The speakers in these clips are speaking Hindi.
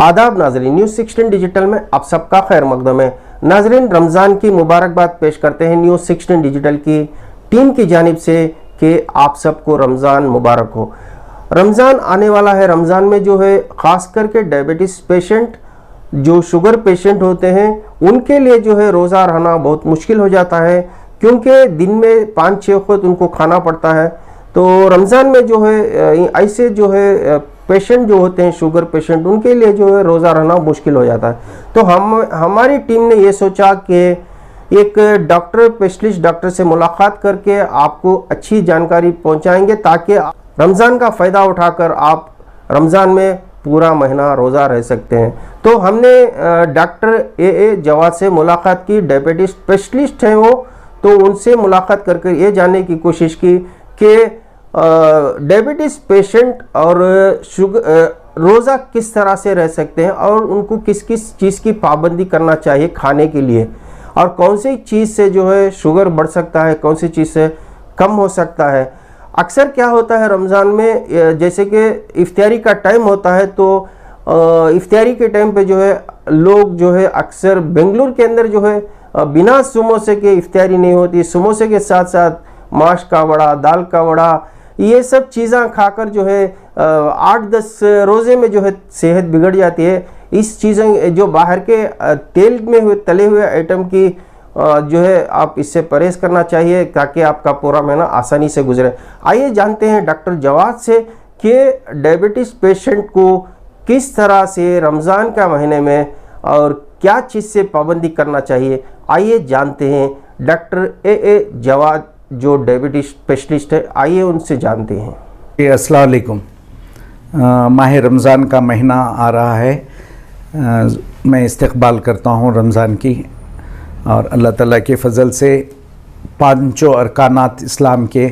आदाब नाजरीन, न्यूज़ 16 डिजिटल में आप सबका खैर मकदम है। नाजरीन, रमज़ान की मुबारकबाद पेश करते हैं न्यूज़ 16 डिजिटल की टीम की जानिब से कि आप सबको रमज़ान मुबारक हो। रमज़ान आने वाला है। रमज़ान में जो है ख़ास करके डायबिटीज़ पेशेंट, जो शुगर पेशेंट होते हैं, उनके लिए जो है रोज़ा रहना बहुत मुश्किल हो जाता है, क्योंकि दिन में 5-6 वक्त उनको खाना पड़ता है। तो रमज़ान में जो है ऐसे जो है पेशेंट जो होते हैं शुगर पेशेंट, उनके लिए जो है रोज़ा रहना मुश्किल हो जाता है। तो हमारी टीम ने ये सोचा कि एक डॉक्टर, स्पेशलिस्ट डॉक्टर से मुलाकात करके आपको अच्छी जानकारी पहुंचाएंगे, ताकि रमज़ान का फ़ायदा उठाकर आप रमज़ान में पूरा महीना रोज़ा रह सकते हैं। तो हमने डॉक्टर ए जवाद से मुलाकात की। डायबिटीज़ स्पेशलिस्ट हैं वो, तो उनसे मुलाकात करके ये जानने की कोशिश की कि डायबिटीज़ पेशेंट और रोज़ा किस तरह से रह सकते हैं और उनको किस किस चीज़ की पाबंदी करना चाहिए खाने के लिए, और कौन सी चीज़ से जो है शुगर बढ़ सकता है, कौन सी चीज़ से कम हो सकता है। अक्सर क्या होता है रमज़ान में, जैसे कि इफ्तारी का टाइम होता है, तो इफ्तारी के टाइम पे जो है लोग जो है अक्सर बेंगलुरु के अंदर जो है बिना समोसे के इफ्तारी नहीं होती। समोसे के साथ साथ माश का वड़ा, दाल का वड़ा, ये सब चीज़ें खाकर जो है 8-10 रोज़े में जो है सेहत बिगड़ जाती है। इस चीज़ें जो बाहर के तेल में हुए तले हुए आइटम की जो है आप इससे परहेज़ करना चाहिए, ताकि आपका पूरा महीना आसानी से गुजरे। आइए जानते हैं डॉक्टर जवाद से कि डायबिटीज़ पेशेंट को किस तरह से रमज़ान का महीने में और क्या चीज़ से पाबंदी करना चाहिए। आइए जानते हैं डॉक्टर ए जवाद जो डायबिटीज़ स्पेशलिस्ट है, आइए उनसे जानते हैं। अस्सलाम वालेकुम। माह रमज़ान का महीना आ रहा है। मैं इस्तक़बाल करता हूँ रमज़ान की, और अल्लाह ताला के फ़ज़ल से पांचों अरकानात इस्लाम के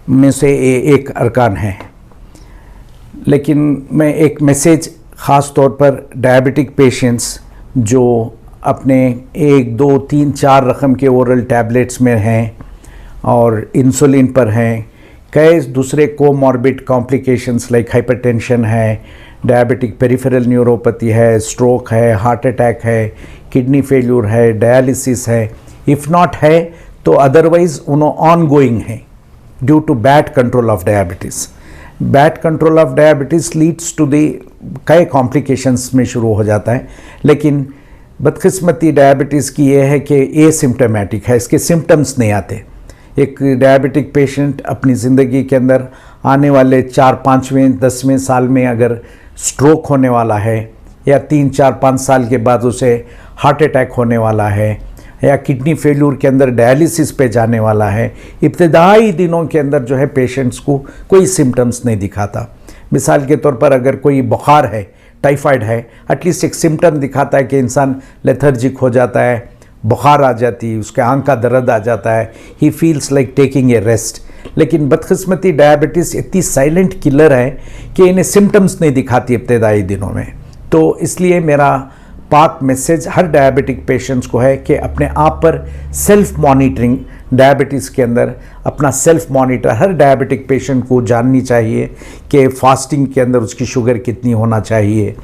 में से एक अरकान है। लेकिन मैं एक मैसेज ख़ास तौर पर डायबिटिक पेशेंट्स जो अपने 1, 2, 3, 4 रकम के ओरल टैबलेट्स में हैं और इंसुलिन पर हैं, कई दूसरे कोमॉर्बिड कॉम्प्लिकेशंस लाइक हाइपरटेंशन है, डायबिटिक पेरिफेरल न्यूरोपैथी है, स्ट्रोक है, हार्ट अटैक है, किडनी फेल्यूर है, डायलिसिस है, इफ़ नॉट है तो अदरवाइज़ उन्होंने ऑन गोइंग है due to bad control of diabetes. Bad control of diabetes leads to the कई कॉम्प्लिकेशंस में शुरू हो जाता है। लेकिन बदकिस्मती डायबिटीज़ की ये है कि एसिम्प्टोमेटिक है, इसके सिम्टम्स नहीं आते। एक डायबिटिक पेशेंट अपनी ज़िंदगी के अंदर आने वाले 4, 5वें, 10वें साल में अगर स्ट्रोक होने वाला है, या 3, 4, 5 साल के बाद उसे हार्ट अटैक होने वाला है, या किडनी फेल्यूर के अंदर डायलिसिस पे जाने वाला है, इब्तिदाई दिनों के अंदर जो है पेशेंट्स को कोई सिम्टम्स नहीं दिखाता। मिसाल के तौर पर अगर कोई बुखार है, टाइफाइड है, एटलीस्ट एक सिम्टम दिखाता है कि इंसान लेथर्जिक हो जाता है, बुखार आ जाती है, उसके आंख का दर्द आ जाता है, he feels like taking a rest. लेकिन बदकिस्मती डायबिटीज़ इतनी साइलेंट किलर है कि इन्हें सिम्टम्स नहीं दिखाती इब्तिदाई दिनों में। तो इसलिए मेरा पाक मैसेज हर डायबिटिक पेशेंट्स को है कि अपने आप पर सेल्फ मॉनिटरिंग, डायबिटीज़ के अंदर अपना सेल्फ मॉनिटर हर डायबिटिक पेशेंट को जाननी चाहिए कि फास्टिंग के अंदर उसकी शुगर कितनी होना चाहिए,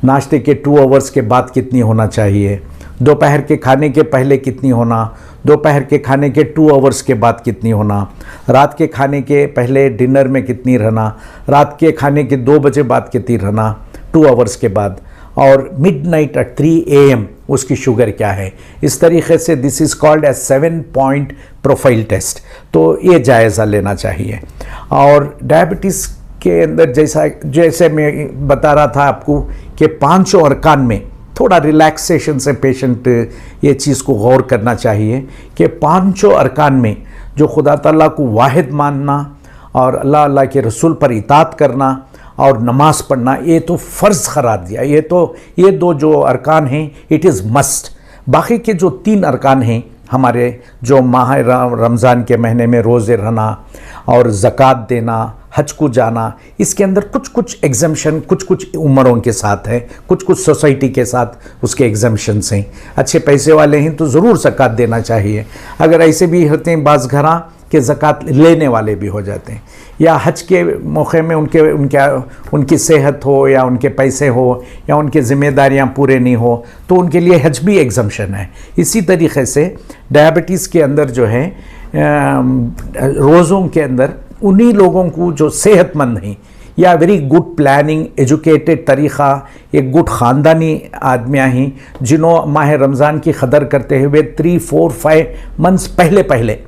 नाश्ते के 2 आवर्स के बाद कितनी होना चाहिए, दोपहर के खाने के पहले कितनी होना, दोपहर के खाने के 2 आवर्स के बाद कितनी होना, रात के खाने के पहले डिनर में कितनी रहना, रात के खाने के 2 बजे बाद कितनी रहना 2 आवर्स के बाद, और मिडनाइट एट 3 AM उसकी शुगर क्या है। इस तरीके से this is called as 7 point profile test. तो ये जायज़ा लेना चाहिए। और डायबिटीज़ के अंदर जैसे मैं बता रहा था आपको कि 5 अरकान में थोड़ा रिलैक्सेशन से पेशेंट ये चीज़ को गौर करना चाहिए कि 5 अरकान में जो खुदा ताला को वाहिद मानना और अल्लाह के रसूल पर इताअत करना और नमाज़ पढ़ना, ये तो फ़र्ज़ करार दिया। ये 2 जो अरकान हैं इट इज़ मस्ट। बाकी के जो 3 अरकान हैं हमारे, जो माह रमज़ान के महीने में रोज़े रहना और ज़कात देना, हज को जाना, इसके अंदर कुछ एग्जम्पशन कुछ उम्रों के साथ है, कुछ सोसाइटी के साथ उसके एग्जम्पशंस हैं। अच्छे पैसे वाले हैं तो ज़रूर ज़कात देना चाहिए। अगर ऐसे भी होते हैं बाज़ घरा कि ज़कात लेने वाले भी हो जाते हैं, या हज के मौके में उनकी सेहत हो या उनके पैसे हो या उनकी ज़िम्मेदारियां पूरे नहीं हो तो उनके लिए हज भी एग्जम्पशन है। इसी तरीके से डायबिटीज़ के अंदर जो है रोज़ों के अंदर उन्हीं लोगों को जो सेहतमंद हैं या वेरी गुड प्लानिंग एजुकेटेड तरीक़ा, एक गुड ख़ानदानी आदमियाँ हैं जिन्हों माह रमज़ान की कदर करते हुए 3, 4, 5 मंथ्स पहले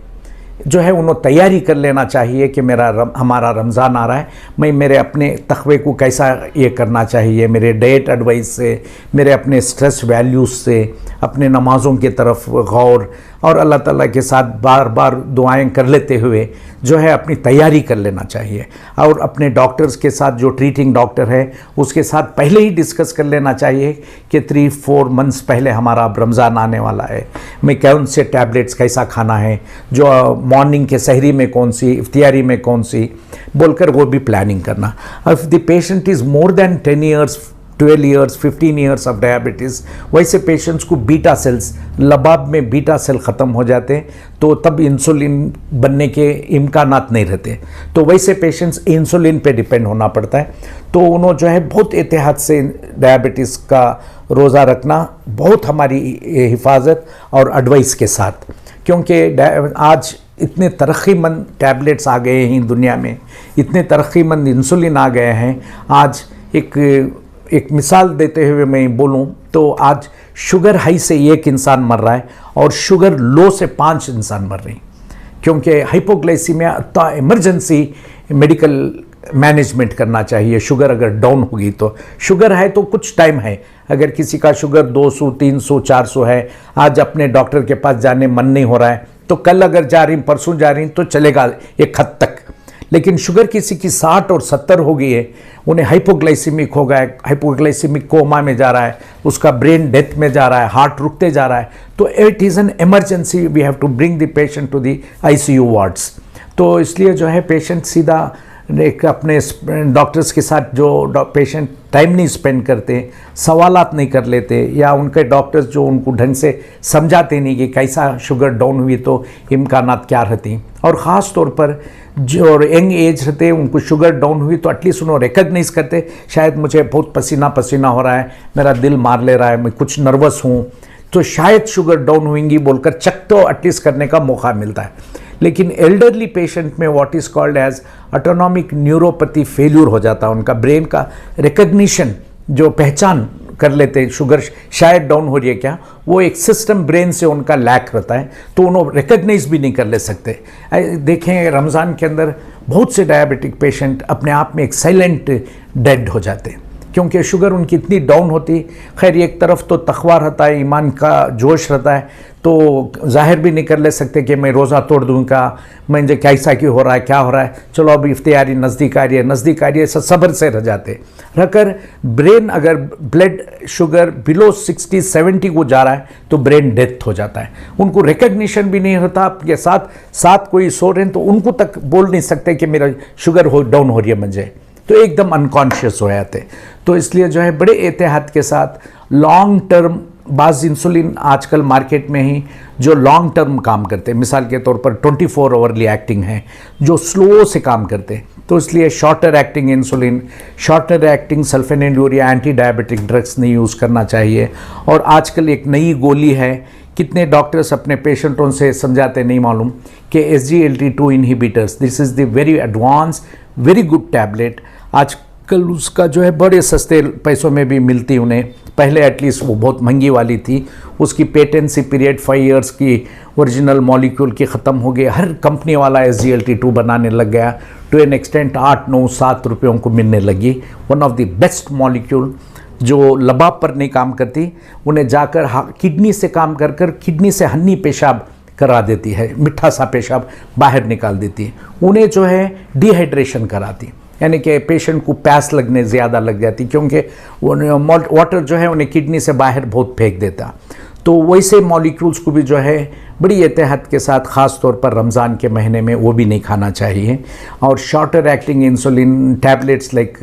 जो है उन्होंने तैयारी कर लेना चाहिए कि हमारा रमज़ान आ रहा है, मैं मेरे अपने तक़वे को कैसा ये करना चाहिए, मेरे डाइट एडवाइस से, मेरे अपने स्ट्रेस वैल्यूज़ से, अपने नमाज़ों की तरफ गौर और अल्लाह ताला के साथ बार बार दुआएं कर लेते हुए जो है अपनी तैयारी कर लेना चाहिए। और अपने डॉक्टर्स के साथ, जो ट्रीटिंग डॉक्टर है उसके साथ पहले ही डिस्कस कर लेना चाहिए कि 3-4 मंथ्स पहले हमारा अब रमज़ान आने वाला है, मैं कौन से टैबलेट्स कैसा खाना है, जो मॉर्निंग के सहरी में कौन सी, इफ्तियारी में कौन सी, बोलकर वो भी प्लानिंग करना। If the patient is more than 10 years, 12 years, 15 years of diabetes, वैसे पेशेंट्स को बीटा सेल्स, लबाब में बीटा सेल ख़त्म हो जाते हैं तो तब इंसुलिन बनने के इम्कानात नहीं रहते, तो वैसे पेशेंट्स इंसुलिन पे डिपेंड होना पड़ता है। तो उन्होंने जो है बहुत एहतियात से डायबिटीज़ का रोज़ा रखना, बहुत हमारी हिफाजत और एडवाइस के साथ, क्योंकि आज इतने तरक्कीमंद टैबलेट्स आ गए हैं दुनिया में, इतने तरक्कीमंद इंसुलिन आ गए हैं। आज एक मिसाल देते हुए मैं बोलूं तो आज शुगर हाई से 1 इंसान मर रहा है और शुगर लो से 5 इंसान मर रहे हैं, क्योंकि हाइपोग्लाइसीमिया इतना इमरजेंसी मेडिकल मैनेजमेंट करना चाहिए। शुगर अगर डाउन होगी तो, शुगर है तो कुछ टाइम है, अगर किसी का शुगर 200, 300, 400 है, आज अपने डॉक्टर के पास जाने मन नहीं हो रहा है तो कल अगर जा रही, परसों जा रही तो चलेगा एक हद तक। लेकिन शुगर किसी की 60 और 70 हो गई है, उन्हें हाइपोग्लाइसीमिक हो गया है, हाइपोग्लाइसीमिक कोमा में जा रहा है, उसका ब्रेन डेथ में जा रहा है, हार्ट रुकते जा रहा है, तो it is an emergency, we have to bring the patient to the ICU wards. तो इसलिए जो है पेशेंट सीधा एक अपने डॉक्टर्स के साथ, जो पेशेंट टाइम नहीं स्पेंड करते, सवालात नहीं कर लेते, या उनके डॉक्टर्स जो उनको ढंग से समझाते नहीं कि कैसा शुगर डाउन हुई तो इम्कानात क्या रहती, और ख़ास तौर पर जो यंग एज रहते उनको शुगर डाउन हुई तो एटलीस्ट उन्होंने रिकग्नाइज करते, शायद मुझे बहुत पसीना पसीना हो रहा है, मेरा दिल मार ले रहा है, मैं कुछ नर्वस हूँ, तो शायद शुगर डाउन हुएंगी बोलकर चेक तो एटलीस्ट करने का मौका मिलता है। लेकिन एल्डरली पेशेंट में what is called as autonomic neuropathy failure हो जाता है, उनका ब्रेन का रिकग्निशन, जो पहचान कर लेते हैं शुगर शायद डाउन हो रही है क्या, वो एक सिस्टम ब्रेन से उनका लैक रहता है, तो उन्होंने रिकग्नाइज भी नहीं कर ले सकते। देखें रमज़ान के अंदर बहुत से डायबिटिक पेशेंट अपने आप में एक साइलेंट डेड हो जाते हैं, क्योंकि शुगर उनकी इतनी डाउन होती। खैर एक तरफ तो तकवा रहता है, ईमान का जोश रहता है, तो जाहिर भी नहीं कर ले सकते कि मैं रोज़ा तोड़ दूँगा, मुझे कैसा क्यों हो रहा है, क्या हो रहा है, चलो अभी इफ्तियारी नज़दीक आ रही है, सब्र से रह जाते रहकर। ब्रेन अगर ब्लड शुगर बिलो 60-70 को जा रहा है तो ब्रेन डेथ हो जाता है, उनको रिकग्निशन भी नहीं होता। आपके साथ कोई सो रहे हैं तो उनको तक बोल नहीं सकते कि मेरा शुगर डाउन हो रही है मुझे, तो एकदम अनकॉन्शियस हो जाते। तो इसलिए जो है बड़े एहतियात के साथ लॉन्ग टर्म, बाज़ इंसुलिन आजकल मार्केट में ही जो लॉन्ग टर्म काम करते हैं, मिसाल के तौर पर 24 आवरली एक्टिंग है, जो स्लो से काम करते हैं, तो इसलिए shorter acting insulin, shorter acting sulfonylurea anti diabetic drugs नहीं यूज़ करना चाहिए। और आजकल एक नई गोली है, कितने डॉक्टर्स अपने पेशेंटों से समझाते नहीं मालूम, कि SGLT2 inhibitors, this is the very advance very good tablet. आजकल उसका जो है बड़े सस्ते पैसों में भी मिलती उन्हें, पहले एटलीस्ट वो बहुत महंगी वाली थी, उसकी पेटेंसी पीरियड 5 इयर्स की ओरिजिनल मॉलिक्यूल की ख़त्म हो गई, हर कंपनी वाला SGLT2 बनाने लग गया, टू एन एक्सटेंट 8, 9, 7 रुपयों को मिलने लगी। One of the best molecule जो लबाब पर नहीं काम करती, उन्हें जाकर किडनी से काम कर कर किडनी से हन्नी पेशाब करा देती है, मिठा सा पेशाब बाहर निकाल देती है, उन्हें जो है डिहाइड्रेशन कराती, यानी कि पेशेंट को प्यास लगने ज़्यादा लग जाती, क्योंकि वाटर जो है उन्हें किडनी से बाहर बहुत फेंक देता। तो वैसे मॉलिक्यूल्स को भी जो है बड़ी एहतियात के साथ, ख़ास तौर पर रमज़ान के महीने में, वो भी नहीं खाना चाहिए। और shorter acting insulin tablets like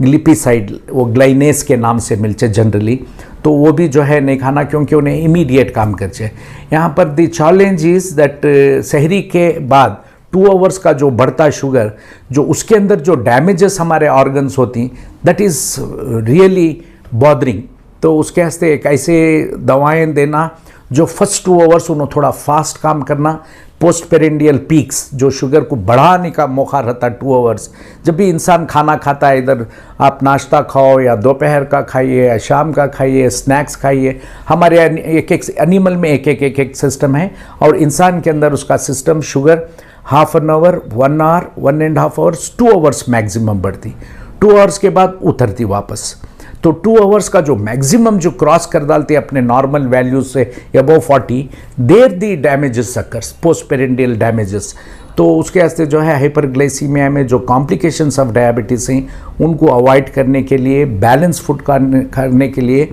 glipizide, वो ग्लाइनेस के नाम से मिलते जनरली, तो वो भी जो है नहीं खाना, क्योंकि उन्हें इमीडिएट काम कर चाहिए। यहाँ पर द चैलेंज इज़ दैट सहरी के बाद 2 आवर्स का जो बढ़ता शुगर, जो उसके अंदर जो डैमेजेस हमारे ऑर्गन्स होती, दैट इज़ रियली बॉदरिंग। तो उसके वास्ते एक ऐसे दवाएं देना जो फर्स्ट 2 आवर्स उन्हें थोड़ा फास्ट काम करना, पोस्ट पेरेंडियल पीक्स जो शुगर को बढ़ाने का मौका रहता है 2 आवर्स। जब भी इंसान खाना खाता है, इधर आप नाश्ता खाओ या दोपहर का खाइए या शाम का खाइए, स्नैक्स खाइए, हमारे एक एक एनिमल में एक एक सिस्टम है, और इंसान के अंदर उसका system sugar half an hour, 1 hour, 1.5 hours, 2 hours maximum बढ़ती, 2 आवर्स के बाद उतरती वापस। तो 2 आवर्स का जो मैक्सिमम जो क्रॉस कर डालते हैं अपने नॉर्मल वैल्यूज से above 40, there the damages sugars, post prandial damages. तो उसके वास्ते जो है हाइपरग्लाइसीमिया में जो कॉम्प्लिकेशंस ऑफ डायबिटीज़ हैं उनको अवॉइड करने के लिए, बैलेंस फूड करने के लिए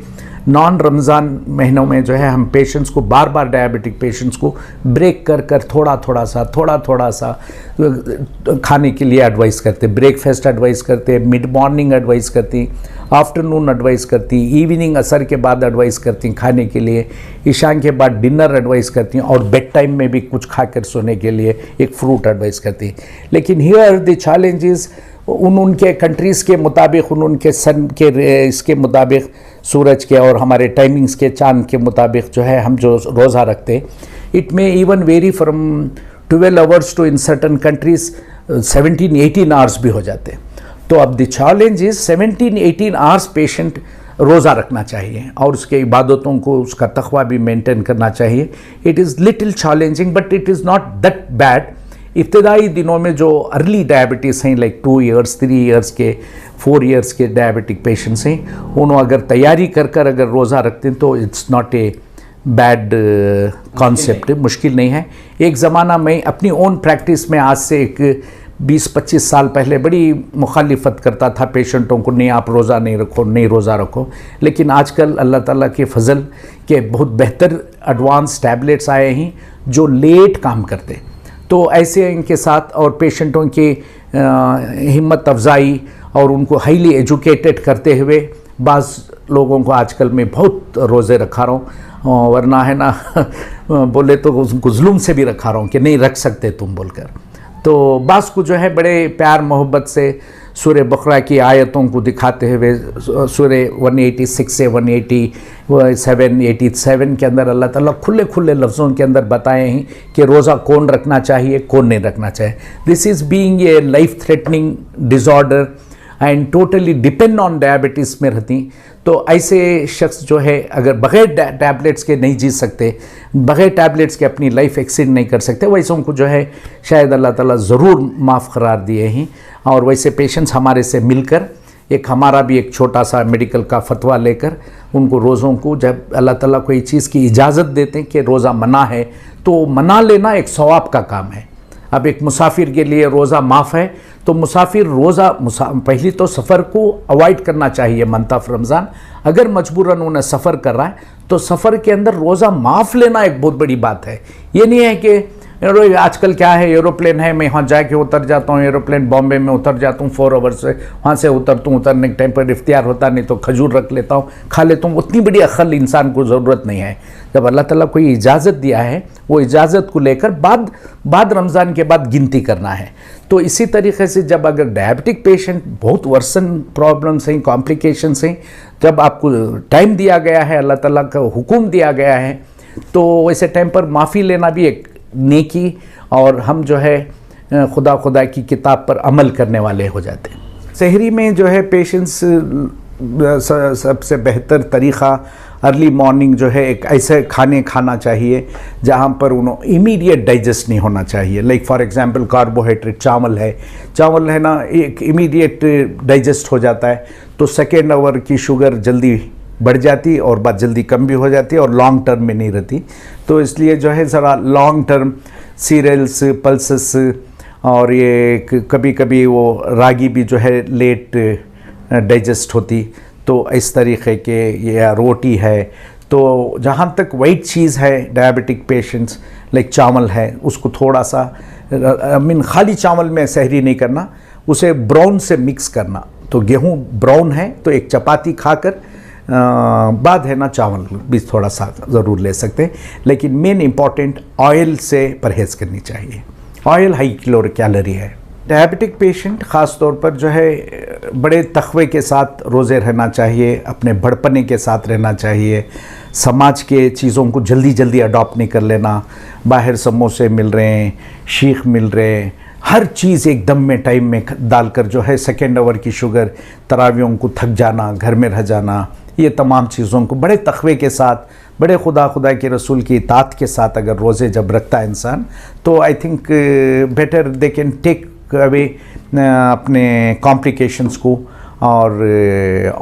नॉन रमज़ान महीनों में जो है हम पेशेंट्स को बार बार, डायबिटिक पेशेंट्स को ब्रेक कर कर थोड़ा थोड़ा सा खाने के लिए एडवाइस करते, ब्रेकफास्ट एडवाइस करते, मिड मॉर्निंग एडवाइस करती, आफ्टरनून एडवाइस करती, इवनिंग असर के बाद एडवाइस करती खाने के लिए, ईशान के बाद डिनर एडवाइस करती, और बेड टाइम में भी कुछ खाकर सोने के लिए एक फ्रूट एडवाइस करती। लेकिन हियर द चैलेंज इज़ उनके कंट्रीज़ के मुताबिक, उनके सन के इसके मुताबिक, सूरज के और हमारे टाइमिंग्स के, चांद के मुताबिक जो है हम जो रोज़ा रखते, it may even vary from 12 hours to in certain countries 17-18 hours भी हो जाते। तो अब the challenge is 17-18 hours patient रोज़ा रखना चाहिए और उसके इबादतों को, उसका तक़वा भी मेंटेन करना चाहिए। It is little challenging but it is not that bad. इब्तदाई दिनों में जो अर्ली डायबिटीज़ हैं, लाइक 2 इयर्स, 3 इयर्स के, 4 इयर्स के डायबिटिक पेशेंट्स हैं, उन्होंने अगर तैयारी कर कर अगर रोज़ा रखते हैं तो it's not a bad concept, मुश्किल नहीं है। एक ज़माना में अपनी ओन प्रैक्टिस में आज से एक 20-25 साल पहले बड़ी मुखालिफत करता था पेशेंटों को, नहीं आप रोज़ा नहीं रखो, नहीं रोज़ा रखो। लेकिन आजकल अल्लाह ताला के फजल के बहुत बेहतर एडवांस टैबलेट्स आए हैं जो लेट काम करते, तो ऐसे इनके साथ और पेशेंटों की हिम्मत अफजाई और उनको हाईली एजुकेटेड करते हुए बाज़ लोगों को आजकल मैं बहुत रोज़े रखा रहा हूँ, वरना है ना बोले तो उनको जुल्म से भी रखा रहा हूँ कि नहीं रख सकते तुम बोलकर। तो बाज़ को जो है बड़े प्यार मोहब्बत से सूरह बकरा की आयतों को दिखाते हुए, सूरह 186 से 187 के अंदर अल्लाह ताला खुले खुले लफ्ज़ों के अंदर बताए हैं कि रोज़ा कौन रखना चाहिए, कौन नहीं रखना चाहिए। This is being a life threatening disorder and totally depend on diabetes में रहती, तो ऐसे शख्स जो है अगर बग़ैर टैबलेट्स के नहीं जी सकते, बग़ैर टैबलेट्स के अपनी लाइफ एक्सटेंड नहीं कर सकते, वैसों को जो है शायद अल्लाह ताला ज़रूर माफ़ करार दिए हैं। और वैसे पेशेंट्स हमारे से मिलकर, एक हमारा भी एक छोटा सा मेडिकल का फतवा लेकर उनको रोज़ों को, जब अल्लाह ताला कोई चीज़ की इजाज़त देते हैं कि रोज़ा मना है, तो मना लेना एक सवाब का काम है। अब एक मुसाफिर के लिए रोज़ा माफ़ है, तो मुसाफिर रोज़ा पहली तो सफ़र को अवॉइड करना चाहिए मंथ ऑफ रमज़ान। अगर मजबूरन उन्हें सफ़र कर रहा है तो सफ़र के अंदर रोज़ा माफ़ लेना एक बहुत बड़ी बात है। ये नहीं है कि आजकल क्या है, एरोप्लेन है, मैं वहाँ जाके उतर जाता हूँ, एरोप्लेन बॉम्बे में उतर जाता हूँ 4 आवर्स से, वहाँ से उतरता हूँ, उतरने के टाइम पर इफ्तियार होता नहीं तो खजूर रख लेता हूँ, खा लेता हूँ। उतनी बड़ी अक्ल इंसान को ज़रूरत नहीं है। जब अल्लाह ताला कोई इजाज़त दिया है, वो इजाज़त को लेकर बाद रमज़ान के बाद गिनती करना है। तो इसी तरीके से जब अगर डायबिटिक पेशेंट बहुत वर्सन प्रॉब्लम्स हैं, कॉम्प्लिकेशंस हैं, जब आपको टाइम दिया गया है, अल्लाह ताला का हुक्म दिया गया है, तो वैसे टाइम पर माफ़ी लेना भी एक नेकी, और हम जो है खुदा की किताब पर अमल करने वाले हो जाते हैं। सहरी में जो है पेशेंट्स सबसे बेहतर तरीक़ा अर्ली मॉर्निंग जो है एक ऐसे खाने खाना चाहिए जहाँ पर उन्हें इमीडिएट डाइजेस्ट नहीं होना चाहिए। लाइक फॉर एग्जांपल कार्बोहाइड्रेट, चावल है ना, एक इमीडिएट डाइजेस्ट हो जाता है, तो सेकेंड आवर की शुगर जल्दी बढ़ जाती और बात जल्दी कम भी हो जाती है और लॉन्ग टर्म में नहीं रहती। तो इसलिए जो है ज़रा लॉन्ग टर्म सीरियल्स, पल्सेस, और ये कभी कभी वो रागी भी जो है लेट डाइजेस्ट होती, तो इस तरीक़े के, या रोटी है। तो जहाँ तक वाइट चीज़ है, डायबिटिक पेशेंट्स लाइक चावल है, उसको थोड़ा सा खाली चावल में सहरी नहीं करना, उसे ब्राउन से मिक्स करना। तो गेहूँ ब्राउन है तो एक चपाती खाकर बाद है ना चावल भी थोड़ा सा ज़रूर ले सकते हैं, लेकिन मेन इम्पॉर्टेंट ऑयल से परहेज़ करनी चाहिए। ऑयल हाई कैलोरी है। डायबिटिक पेशेंट ख़ास तौर पर जो है बड़े तखवे के साथ रोज़े रहना चाहिए, अपने बड़पने के साथ रहना चाहिए, समाज के चीज़ों को जल्दी जल्दी अडॉप्ट नहीं कर लेना। बाहर समोसे मिल रहे हैं, शीख मिल रहे हैं, हर चीज़ एकदम में टाइम में डालकर जो है सेकेंड आवर की शुगर, तरावियों को थक जाना, घर में रह जाना, ये तमाम चीज़ों को बड़े तखवे के साथ, बड़े खुदा के रसूल की इताअत के साथ अगर रोज़े जब रखता है इंसान, तो I think better they can take away अपने कॉम्प्लिकेशंस को। और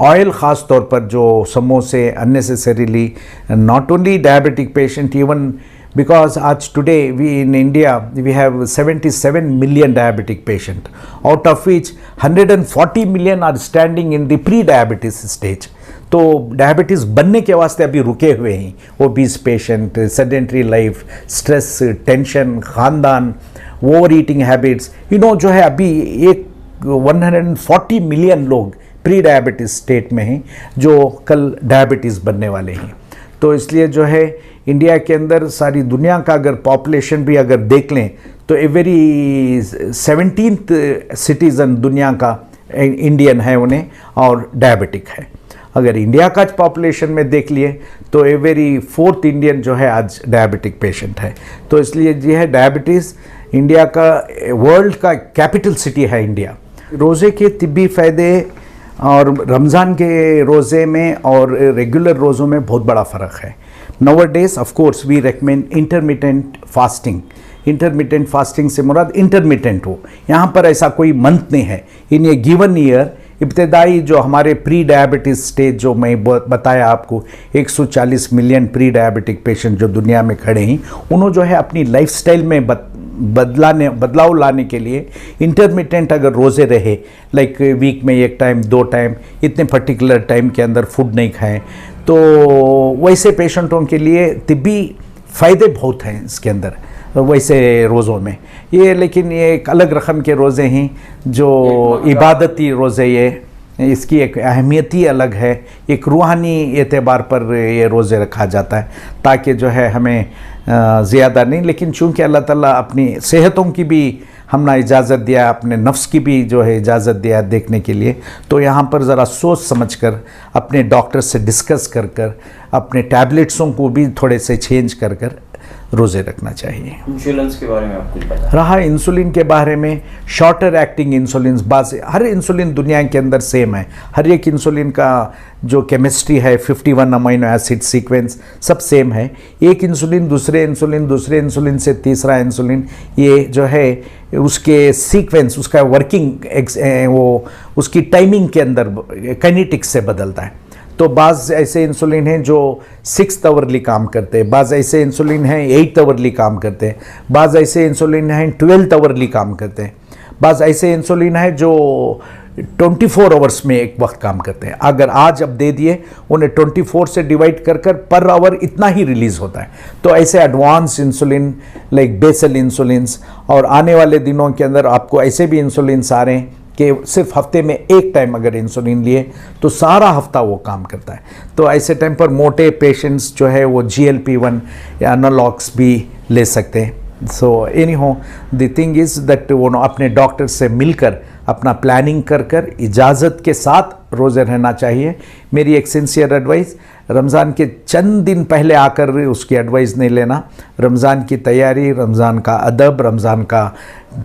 ऑयल ख़ास तौर पर जो समोसे unnecessarily, not only diabetic patient, even because आज today we in India we have 77 million diabetic patient, out of which 140 million are standing in the pre-diabetes stage। तो डायबिटीज़ बनने के वास्ते अभी रुके हुए हैं। Obese patient, sedentary life, stress, tension, ख़ानदान, ओवर ईटिंग हैबिट्स, जो है अभी एक 140 मिलियन लोग प्री डायबिटीज़ स्टेट में हैं जो कल डायबिटीज़ बनने वाले हैं। तो इसलिए जो है इंडिया के अंदर सारी दुनिया का अगर पॉपुलेशन भी अगर देख लें तो एवरी 17th सिटीज़न दुनिया का इंडियन है उन्हें और डायबिटिक है। अगर इंडिया का पॉपुलेशन में देख लिए तो एवरी 4th इंडियन जो है आज डायबिटिक पेशेंट है। तो इसलिए ये है डायबिटीज़ इंडिया का, वर्ल्ड का कैपिटल सिटी है इंडिया। रोज़े के तिब्बी फ़ायदे और रमज़ान के रोज़े में और रेगुलर रोज़ों में बहुत बड़ा फ़र्क है। Nowadays, of course, we recommend intermittent fasting। Intermittent fasting से मुराद इंटरमिटेंट हो, यहाँ पर ऐसा कोई मंथ नहीं है। इन ए गिवन ईयर इब्तदाई जो हमारे प्री डायबिटीज़ स्टेज जो मैं बताया आपको, 140 मिलियन प्री डायबिटिक पेशेंट जो दुनिया में खड़े हैं, उन्होंने जो है अपनी लाइफस्टाइल में बदलाव लाने के लिए इंटरमिटेंट अगर रोज़े रहे, लाइक वीक में एक टाइम, 2 टाइम, इतने पर्टिकुलर टाइम के अंदर फूड नहीं खाएं, तो वैसे पेशेंटों के लिए तिब्बी फ़ायदे बहुत हैं इसके अंदर वैसे रोज़ों में। ये लेकिन ये एक अलग रकम के रोज़े हैं जो इबादती रोज़े, ये इसकी एक अहमियत ही अलग है। एक रूहानी एतबार पर ये रोज़े रखा जाता है ताकि जो है हमें ज़्यादा नहीं, लेकिन चूँकि अल्लाह ताला अपनी सेहतों की भी हमने इजाज़त दिया, अपने नफ्स की भी जो है इजाज़त दिया देखने के लिए, तो यहाँ पर ज़रा सोच समझ कर अपने डॉक्टर से डिस्कस कर कर अपने टैबलेट्सों को भी थोड़े से चेंज कर कर रोज़े रखना चाहिए। इंसुलिन के बारे में आपको पता रहा, इंसुलिन के बारे में शॉर्टर एक्टिंग इंसुलिन, हर इंसुलिन दुनिया के अंदर सेम है। हर एक इंसुलिन का जो केमिस्ट्री है, 51 अमीनो एसिड सीक्वेंस सब सेम है। एक इंसुलिन दूसरे इंसुलिन से तीसरा इंसुलिन, ये जो है उसके सीक्वेंस, उसका वर्किंग वो उसकी टाइमिंग के अंदर काइनेटिक्स से बदलता है। तो बाज़ ऐसे इंसुलिन हैं जो 6th आवरली काम करते हैं, बाज़ ऐसे इंसुलिन हैं 8th आवरली काम करते हैं, बाज़ ऐसे इंसुलिन हैं 12th आवरली काम करते हैं, बाज़ ऐसे इंसुलिन है जो 24 आवर्स में एक वक्त काम करते हैं। अगर आज अब दे दिए, उन्हें 24 से डिवाइड कर कर पर आवर इतना ही रिलीज़ होता है। तो ऐसे एडवांस इंसुलिन लाइक बेसल इंसुलिन्स, और आने वाले दिनों के अंदर आपको ऐसे भी इंसुलिन्स आ रहे हैं कि सिर्फ हफ्ते में एक टाइम अगर इंसुलिन लिए तो सारा हफ्ता वो काम करता है। तो ऐसे टाइम पर मोटे पेशेंट्स जो है वो GLP-1 या एनालॉग्स भी ले सकते हैं। सो एनी हो द थिंग इज़ दैट वो अपने डॉक्टर से मिलकर अपना प्लानिंग कर कर इजाज़त के साथ रोज़े रहना चाहिए। मेरी एक सिंसियर एडवाइस, रमज़ान के चंद दिन पहले आकर उसकी एडवाइस नहीं लेना। रमज़ान की तैयारी, रमज़ान का अदब, रमज़ान का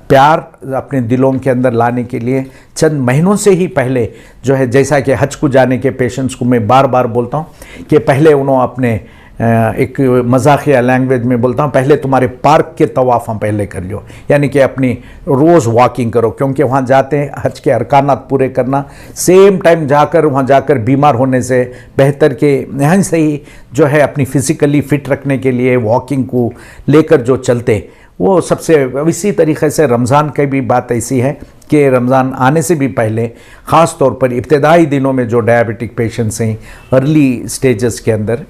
प्यार अपने दिलों के अंदर लाने के लिए चंद महीनों से ही पहले जो है, जैसा कि हज को जाने के पेशेंट्स को मैं बार बार बोलता हूँ कि पहले उन्होंने अपने एक मजाकिया लैंग्वेज में बोलता हूँ, पहले तुम्हारे पार्क के तवाफ़ हम पहले कर लो, यानी कि अपनी रोज़ वॉकिंग करो, क्योंकि वहाँ जाते हैं हज के अरकानात पूरे करना। सेम टाइम जाकर वहाँ जाकर बीमार होने से बेहतर के यहाँ से ही जो है अपनी फ़िज़िकली फ़िट रखने के लिए वॉकिंग को लेकर जो चलते, वो सबसे इसी तरीक़े से रमज़ान की भी बात ऐसी है कि रमज़ान आने से भी पहले ख़ास तौर पर इब्तदाई दिनों में जो डायबिटिक पेशेंट्स हैं अर्ली स्टेजेस के अंदर,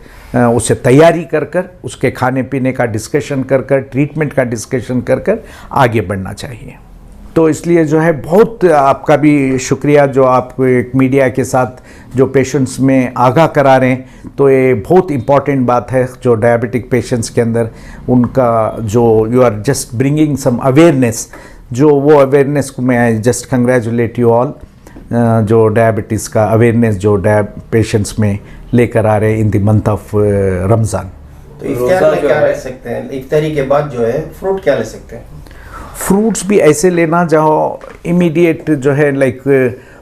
उसे तैयारी कर कर, उसके खाने पीने का डिस्कशन कर कर, ट्रीटमेंट का डिस्कशन कर कर आगे बढ़ना चाहिए। तो इसलिए जो है बहुत आपका भी शुक्रिया जो आप एक मीडिया के साथ जो पेशेंट्स में आगाह करा रहे हैं। तो ये बहुत इम्पॉर्टेंट बात है जो डायबिटिक पेशेंट्स के अंदर उनका जो you are just bringing some awareness, जो वो अवेयरनेस को मैं I just congratulate you all जो डायबिटीज़ का अवेयरनेस जो पेशेंट्स में लेकर आ रहे हैं in the month of Ramzan. तो इफ्तार में क्या ले सकते हैं? इफ्तारी के बाद जो है फ्रूट क्या ले सकते हैं? फ्रूट्स भी ऐसे लेना जहाँ इमीडिएट जो है लाइक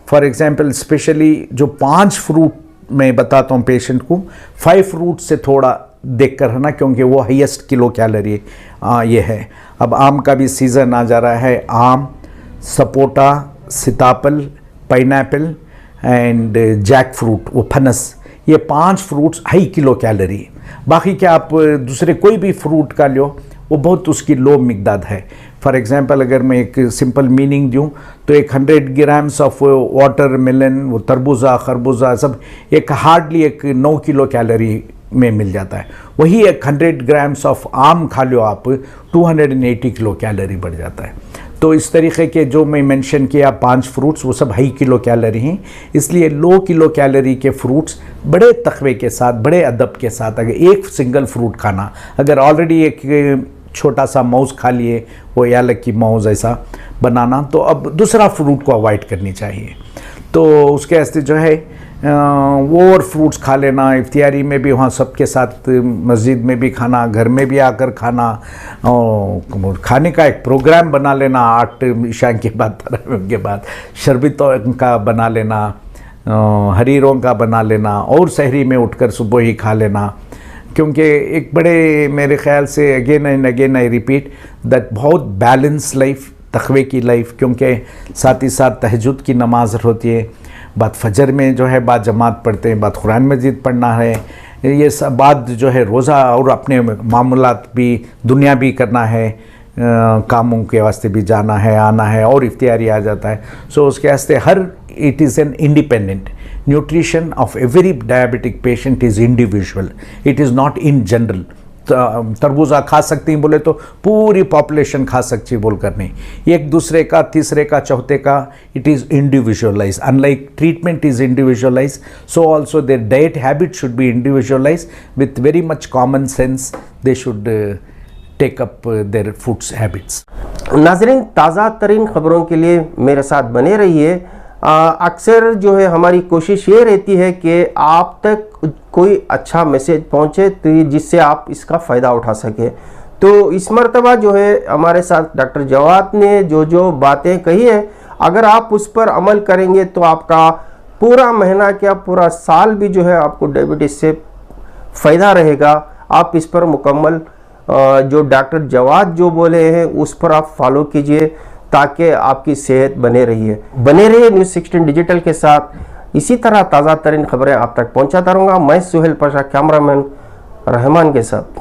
फॉर एग्जांपल स्पेशली जो 5 फ्रूट मैं बताता हूँ पेशेंट को, 5 फ्रूट से थोड़ा देख कर है ना, क्योंकि वो हाईएस्ट किलो कैलोरी ये है। अब आम का भी सीज़न आ जा रहा है, आम, सपोटा, सीताफल, पाइनएप्पल एंड जैक फ्रूट वो फनस, ये 5 फ्रूट्स हाई किलो कैलोरी। बाकी क्या आप दूसरे कोई भी फ्रूट का लो वो बहुत उसकी लो मिकदार है। फॉर एग्जांपल अगर मैं एक सिंपल मीनिंग दूँ तो एक 100 ग्राम्स ऑफ वाटर मेलन, वो तरबूजा खरबूजा सब एक हार्डली एक 9 किलो कैलोरी में मिल जाता है। वही एक 100 ग्राम्स ऑफ आम खा लो आप 280 किलो कैलोरी बढ़ जाता है। तो इस तरीके के जो मैं मेंशन किया 5 फ्रूट्स वो सब हाई किलो कैलोरी हैं, इसलिए लो किलो कैलोरी के फ्रूट्स बड़े तकवे के साथ, बड़े अदब के साथ, अगर एक सिंगल फ्रूट खाना, अगर ऑलरेडी एक छोटा सा मौज खा लिए वो यालक की मौज ऐसा बनाना, तो अब दूसरा फ्रूट को अवॉइड करनी चाहिए। तो उसके वास्ते जो है वो और फ्रूट्स खा लेना, इफ्तियारी में भी वहाँ सबके साथ, मस्जिद में भी खाना, घर में भी आकर खाना, और खाने का एक प्रोग्राम बना लेना 8 ईशा के बाद, तरावीह के बाद शरबतों का बना लेना, हरीरों का बना लेना, और सहरी में उठकर सुबह ही खा लेना। क्योंकि एक बड़े मेरे ख्याल से again and again I repeat that बहुत बैलेंस लाइफ, तकवे की लाइफ, क्योंकि साथ ही साथ तहज्जुद की नमाज होती है, बाद फजर में जो है बाद जमात पढ़ते हैं, बाद कुरान मजीद पढ़ना है, ये सब बाद जो है रोज़ा और अपने मामूलात भी दुनिया भी करना है, कामों के वास्ते भी जाना है आना है, और इफ्तियारी आ जाता है। सो उसके वास्ते हर it is an independent nutrition of every diabetic patient is individual, it is not in general. तरबूजा खा सकती हैं बोले तो पूरी पॉपुलेशन खा सकती है बोलकर नहीं, एक दूसरे का, तीसरे का, चौथे का, it is individualise. Unlike treatment is individualise, so also their diet habit should be individualise with very much common sense, they should take up their foods habits. नाज़रीन, ताज़ा तरीन खबरों के लिए मेरे साथ बने रहिए। अक्सर जो है हमारी कोशिश ये रहती है कि आप तक कोई अच्छा मैसेज पहुंचे तो जिससे आप इसका फ़ायदा उठा सके। तो इस मरतबा जो है हमारे साथ डॉक्टर जवाद ने जो बातें कही है, अगर आप उस पर अमल करेंगे तो आपका पूरा महीना क्या पूरा साल भी जो है आपको डायबिटीज़ से फ़ायदा रहेगा। आप इस पर मुकम्मल जो डॉक्टर जवाद जो बोले हैं उस पर आप फॉलो कीजिए ताकि आपकी सेहत बने रहिए न्यूज़ 16 डिजिटल के साथ। इसी तरह ताज़ा तरीन खबरें आप तक पहुंचाता रहूँगा। मैं सुहेल पाशा, कैमरामैन रहमान के साथ।